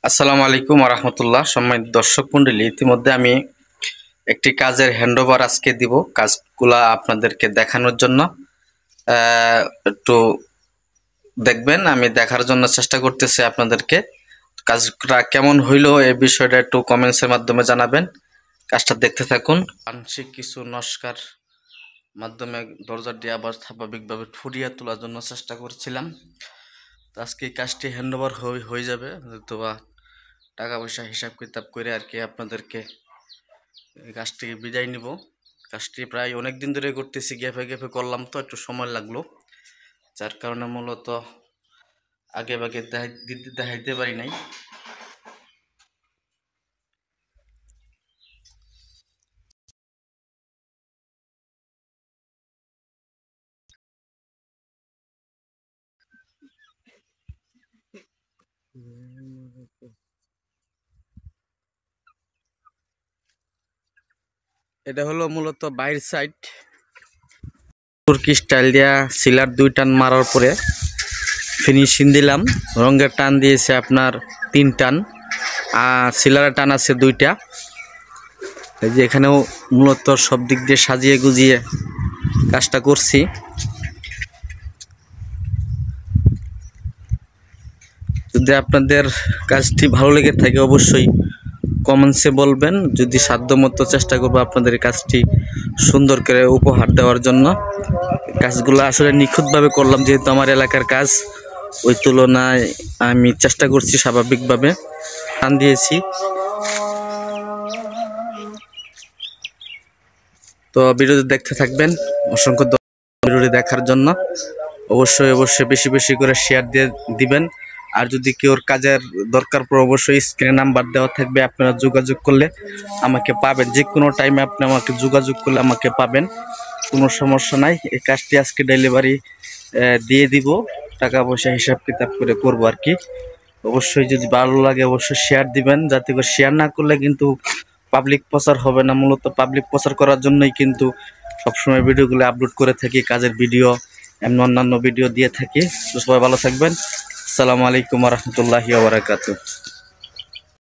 আসসালামু আলাইকুম রাহমাতুল্লাহ। সম্মানিত দর্শক মণ্ডলী, ইতিমধ্যে আমি একটি কাজের হ্যান্ডওভার আজকে দিব কাজগুলা আপনাদেরকে দেখানোর জন্য। একটু দেখবেন, আমি দেখার জন্য চেষ্টা করতেছি আপনাদেরকে। কাজটা কেমন হইলো এই বিষয়টা একটু কমেন্টসের মাধ্যমে জানাবেন। কাজটা দেখতে থাকুন। আংশিক কিছু নস্কার মাধ্যমে দরজাটি আবার স্বাভাবিকভাবে ফুটিয়ে তোলার জন্য চেষ্টা করছিলাম। তো আজকে এই কাজটি হ্যান্ডওভার হয়ে যাবে, হয়তো বা টাকা পয়সা হিসাব কিতাব করে আর কি আপনাদেরকে এই কাজটি বিদায় নিব। কাজটি প্রায় অনেক দিন ধরে করতেছি, গ্যাপে গ্যাপে করলাম, তো একটু সময় লাগলো, যার কারণে মূলত আগে ভাগে দেখাইতে পারি নাই। এটা হলো মূলত বাইর সাইড, তুর্কি স্টাইল দিয়া সিলার 2 টান মারার পরে ফিনিশিং দিলাম। রঙের টান দিয়েছে আপনার 3 টান, আর সিলারের টান আছে 2টা। এই যে এখানেও মূলত সব দিক দিয়ে সাজিয়ে গুজিয়ে কাজটা করছি। যদি আপনাদের কাজটি ভালো লেগে থাকে অবশ্যই কমেন্টসে বলবেন। যদি সাধ্যমতো চেষ্টা করবো আপনাদের কাজটি সুন্দর করে উপহার দেওয়ার জন্য। কাজগুলো আসলে নিখুঁতভাবে করলাম, যেহেতু আমার এলাকার কাজ, ওই তুলনায় আমি চেষ্টা করছি স্বাভাবিকভাবে। টান দিয়েছি। তো ভিডিওটি দেখতে থাকবেন। অসংখ্য ভিডিওটি দেখার জন্য অবশ্যই বেশি বেশি করে শেয়ার দিয়ে দিবেন। আর যদি কেউর কাজের দরকার পড়ে অবশ্যই স্ক্রিনে নাম্বার দেওয়া থাকবে, আপনারা যোগাযোগ করলে আমাকে পাবেন। যে কোনো টাইমে আপনি আমাকে যোগাযোগ করলে আমাকে পাবেন, কোনো সমস্যা নাই। এই কাজটি আজকে ডেলিভারি দিয়ে দিব, টাকা পয়সা হিসাব কিতাব করে করবো আর কি। অবশ্যই যদি ভালো লাগে অবশ্যই শেয়ার দিবেন, যাতে করে শেয়ার না করলে কিন্তু পাবলিক প্রচার হবে না। মূলত পাবলিক প্রচার করার জন্যই কিন্তু সবসময় ভিডিওগুলো আপলোড করে থাকি, কাজের ভিডিও এমন অন্যান্য ভিডিও দিয়ে থাকি। তো সবাই ভালো থাকবেন। আসসালামু আলাইকুম ওয়া রাহমাতুল্লাহি ওয়া বারাকাতুহু।